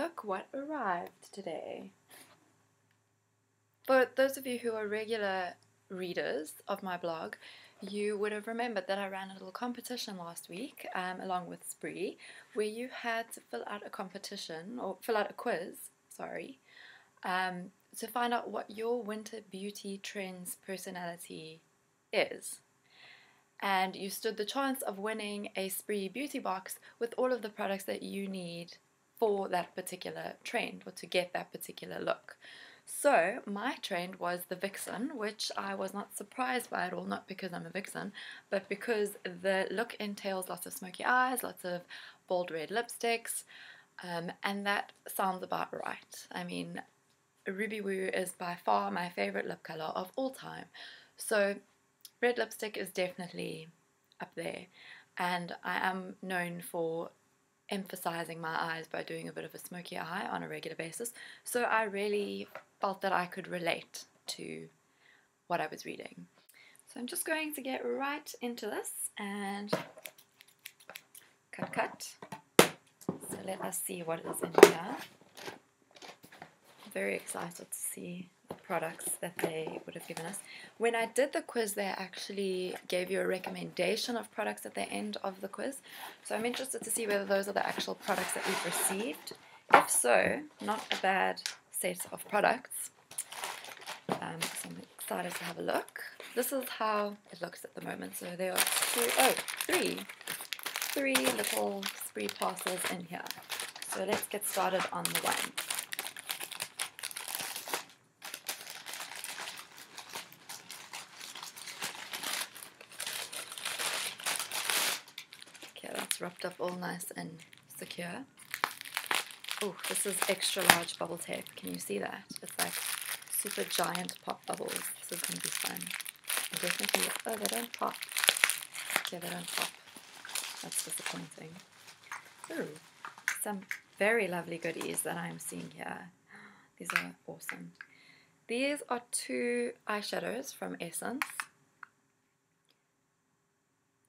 look what arrived today. For those of you who are regular readers of my blog, you would have remembered that I ran a little competition last week, along with Spree, where you had to fill out a quiz, to find out what your winter beauty trends personality is. And you stood the chance of winning a Spree beauty box with all of the products that you need for that particular trend, or to get that particular look. So my trend was the Vixen, which I was not surprised by at all, not because I'm a Vixen, but because the look entails lots of smoky eyes, lots of bold red lipsticks, and that sounds about right. I mean, Ruby Woo is by far my favorite lip color of all time. So red lipstick is definitely up there, and I am known for emphasizing my eyes by doing a bit of a smoky eye on a regular basis, so I really felt that I could relate to what I was reading. So I'm just going to get right into this and cut. So let us see what is in here. I'm very excited to see the products that they would have given us. When I did the quiz, they actually gave you a recommendation of products at the end of the quiz. So I'm interested to see whether those are the actual products that we've received. If so, not a bad set of products. So I'm excited to have a look. This is how it looks at the moment. So there are three little Spree parcels in here. So let's get started on the one. Wrapped up all nice and secure. Oh, this is extra large bubble tape. Can you see that? It's like super giant pop bubbles. This is going to be fun. And definitely, oh, they don't pop. Yeah, they don't pop. That's disappointing. Ooh, some very lovely goodies that I'm seeing here. These are awesome. These are 2 eyeshadows from Essence.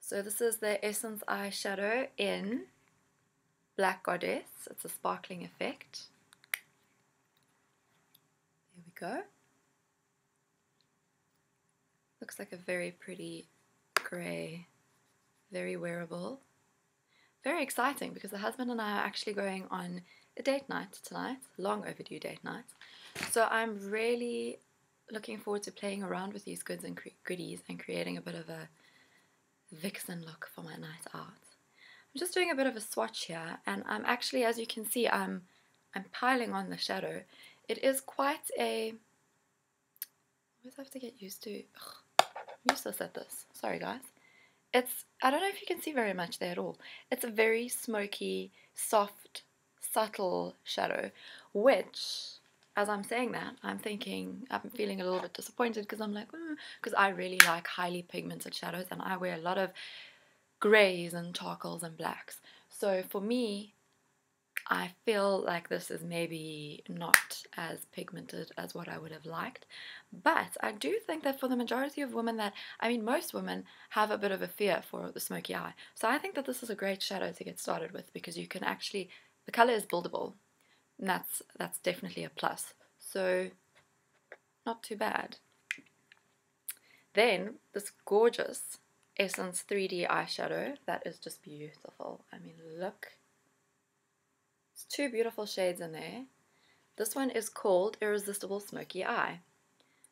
So this is the Essence eyeshadow in Black Goddess. It's a sparkling effect. There we go. Looks like a very pretty grey, very wearable. Very exciting because the husband and I are actually going on a date night tonight, long overdue date night. So I'm really looking forward to playing around with these goodies and creating a bit of a Vixen look for my night out. I'm just doing a bit of a swatch here, and I'm actually, as you can see, I'm piling on the shadow. It is quite a, I always have to get used to, I'm useless at this, sorry guys. It's, I don't know if you can see very much there at all. It's a very smoky, soft, subtle shadow, which, as I'm saying that, I'm feeling a little bit disappointed because I'm like, because I really like highly pigmented shadows, and I wear a lot of greys and charcoals and blacks. So for me, I feel like this is maybe not as pigmented as what I would have liked. But I do think that for the majority of women most women have a bit of a fear for the smoky eye. So I think that this is a great shadow to get started with, because you can actually, the color is buildable. And that's definitely a plus. So not too bad. Then this gorgeous Essence 3D eyeshadow that is just beautiful. I mean, look. It's 2 beautiful shades in there. This one is called Irresistible Smoky Eye.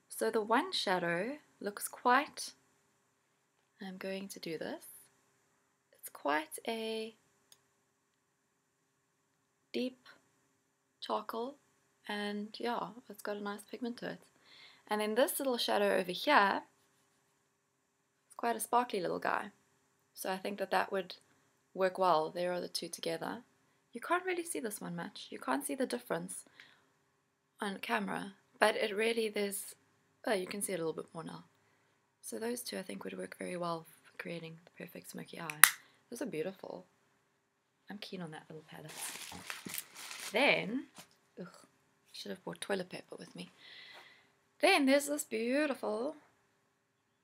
So the one shadow looks quite, I'm going to do this. It's quite a deep charcoal, and yeah, it's got a nice pigment to it. And then this little shadow over here, it's quite a sparkly little guy, so I think that would work well. There are the 2 together. You can't really see this one much, you can't see the difference on camera, but it really, you can see it a little bit more now. So those 2 I think would work very well for creating the perfect smoky eye. Those are beautiful. I'm keen on that little palette. Then, should have brought toilet paper with me. Then there's this beautiful,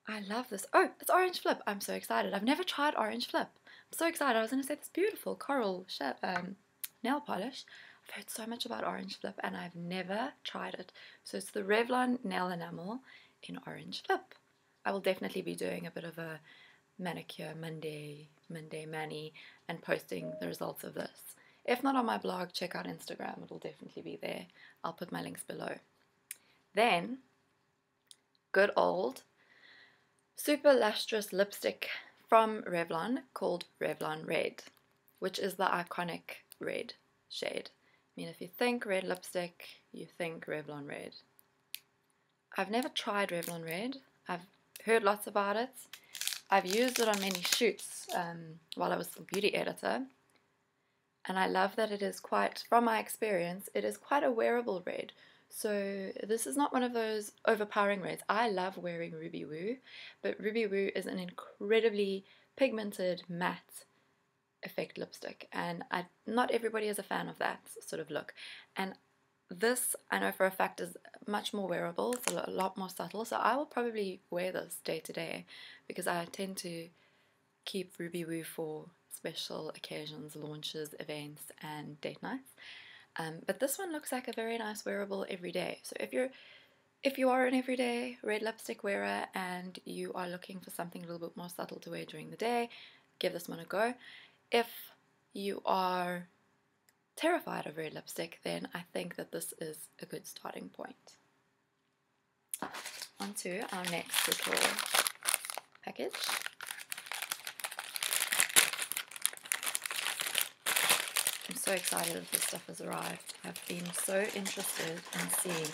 I love this. Oh, it's Orange Flip. I'm so excited. I've never tried Orange Flip. I'm so excited. I was going to say this beautiful coral nail polish. I've heard so much about Orange Flip and I've never tried it. So it's the Revlon Nail Enamel in Orange Flip. I will definitely be doing a bit of a manicure Monday mani and posting the results of this. If not on my blog, check out Instagram. It'll definitely be there. I'll put my links below. Then, good old super lustrous lipstick from Revlon called Revlon Red, which is the iconic red shade. I mean, if you think red lipstick, you think Revlon Red. I've never tried Revlon Red. I've heard lots about it. I've used it on many shoots while I was a beauty editor. And I love that it is quite, from my experience, it is quite a wearable red. So this is not one of those overpowering reds. I love wearing Ruby Woo, but Ruby Woo is an incredibly pigmented matte effect lipstick, and not everybody is a fan of that sort of look. And this, I know for a fact, is much more wearable. It's a lot more subtle, so I will probably wear this day to day because I tend to keep Ruby Woo for special occasions, launches, events, and date nights. But this one looks like a very nice wearable every day. So if you are an everyday red lipstick wearer and you are looking for something a little bit more subtle to wear during the day, give this one a go. If you are terrified of red lipstick, then I think that this is a good starting point. On to our next little package. I'm so excited that this stuff has arrived. I've been so interested in seeing.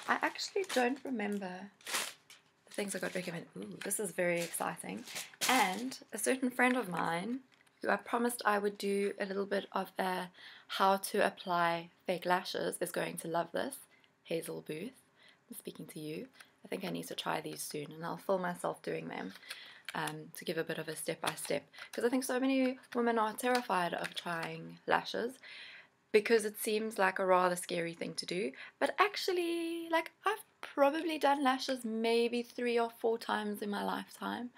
I actually don't remember the things I got recommended. Ooh, this is very exciting. And a certain friend of mine, who I promised I would do a little bit of a how to apply fake lashes, is going to love this. Hazel Booth, I'm speaking to you. I think I need to try these soon, and I'll film myself doing them. To give a bit of a step-by-step, because I think so many women are terrified of trying lashes because it seems like a rather scary thing to do, but actually, like, I've probably done lashes maybe 3 or 4 times in my lifetime.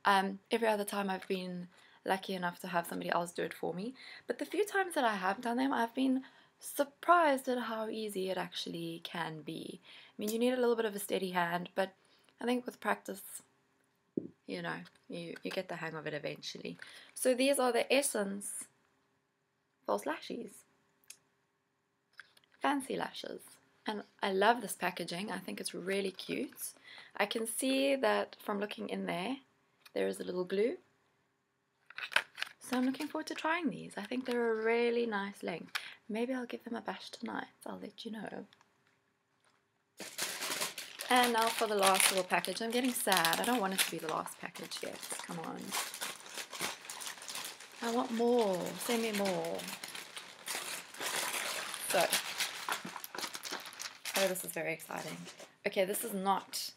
Every other time I've been lucky enough to have somebody else do it for me, but the few times that I have done them, I've been surprised at how easy it actually can be. I mean, you need a little bit of a steady hand, but I think with practice, you know, you get the hang of it eventually. So these are the Essence false lashes. Fancy lashes. And I love this packaging. I think it's really cute. I can see that from looking in there, there is a little glue. So I'm looking forward to trying these. I think they're a really nice length. Maybe I'll give them a bash tonight. I'll let you know. And now for the last little package. I'm getting sad. I don't want it to be the last package yet. Come on. I want more. Send me more. So. Oh, this is very exciting. Okay, this is not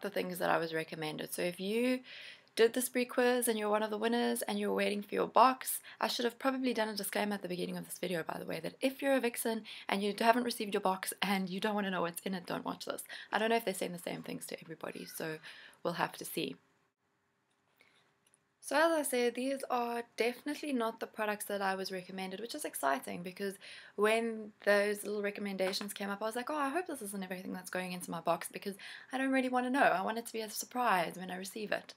the things that I was recommended. So if you did the spree quiz and you're one of the winners and you're waiting for your box, I should have probably done a disclaimer at the beginning of this video, by the way, that if you're a vixen and you haven't received your box and you don't want to know what's in it, don't watch this. I don't know if they're saying the same things to everybody, so we'll have to see. So as I said, these are definitely not the products that I was recommended, which is exciting because when those little recommendations came up, I was like, oh, I hope this isn't everything that's going into my box because I don't really want to know. I want it to be a surprise when I receive it.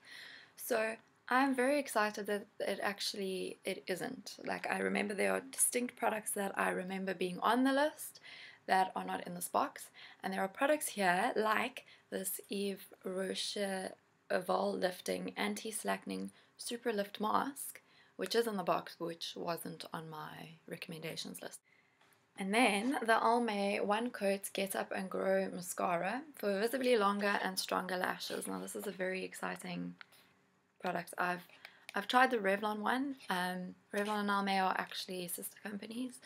So I'm very excited that it isn't. Like, I remember there are distinct products that I remember being on the list that are not in this box. And there are products here like this Yves Rocher Vol Lifting Anti-Slackening Super Lift Mask, which is in the box, which wasn't on my recommendations list. And then the Almay One Coat Get Up and Grow Mascara for visibly longer and stronger lashes. Now this is a very exciting product. I've tried the Revlon one. Revlon and Almay are actually sister companies,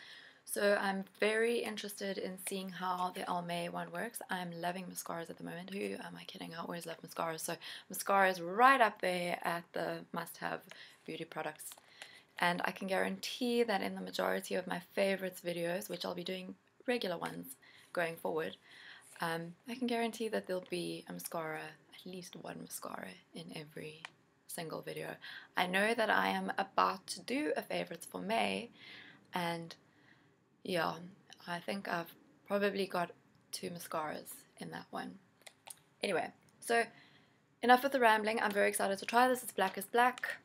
so I'm very interested in seeing how the Almay one works. I'm loving mascaras at the moment. Who am I kidding? I always love mascaras. So mascara is right up there at the must-have beauty products. And I can guarantee that in the majority of my favorites videos, which I'll be doing regular ones going forward, I can guarantee that there'll be a mascara, at least one mascara in every single video. I know that I am about to do a favorites for May, and yeah, I think I've probably got 2 mascaras in that one. Anyway, so enough with the rambling. I'm very excited to try this. It's Black is Black.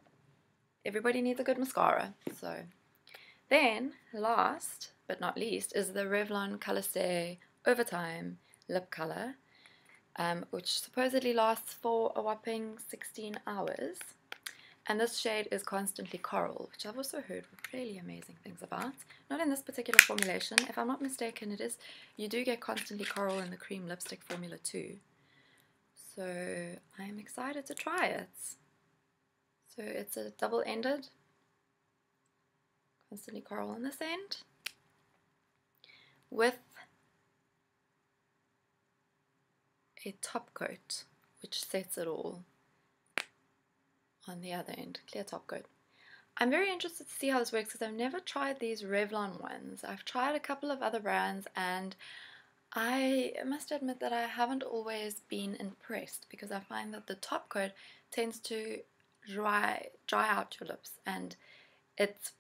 Everybody needs a good mascara. So then, last but not least, is the Revlon Color Stay Overtime Lip Color, which supposedly lasts for a whopping 16 hours. And this shade is Constantly Coral, which I've also heard really amazing things about. Not in this particular formulation. If I'm not mistaken, you do get Constantly Coral in the cream lipstick formula too. So I am excited to try it. So it's a double-ended, Constantly Coral on this end, with a top coat, which sets it all on the other end, clear top coat. I'm very interested to see how this works because I've never tried these Revlon ones. I've tried a couple of other brands and I must admit that I haven't always been impressed because I find that the top coat tends to dry out your lips and it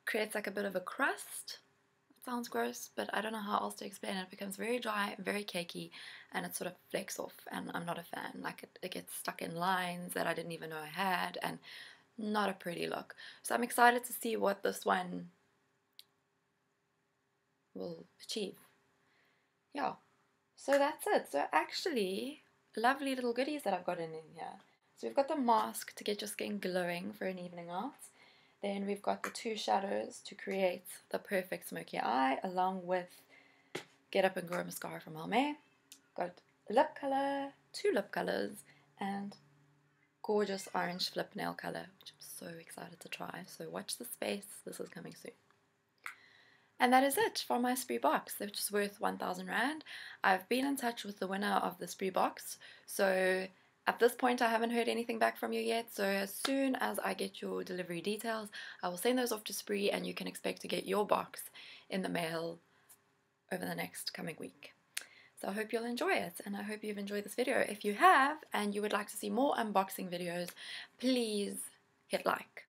creates like a bit of a crust. It sounds gross, but I don't know how else to explain it. It becomes very dry, very cakey, and it sort of flakes off, and I'm not a fan. Like it gets stuck in lines that I didn't even know I had, and not a pretty look. So I'm excited to see what this one will achieve. Yeah, so that's it. So actually, lovely little goodies that I've gotten in here. So we've got the mask to get your skin glowing for an evening out. Then we've got the 2 shadows to create the perfect smoky eye, along with Get Up and Grow mascara from Almay. Got lip color, 2 lip colors, and gorgeous orange flip nail color, which I'm so excited to try. So watch the space. This is coming soon. And that is it for my spree box, which is worth 1,000 Rand. I've been in touch with the winner of the spree box, so at this point I haven't heard anything back from you yet, so as soon as I get your delivery details, I will send those off to Spree and you can expect to get your box in the mail over the next coming week. So I hope you'll enjoy it, and I hope you've enjoyed this video. If you have, and you would like to see more unboxing videos, please hit like.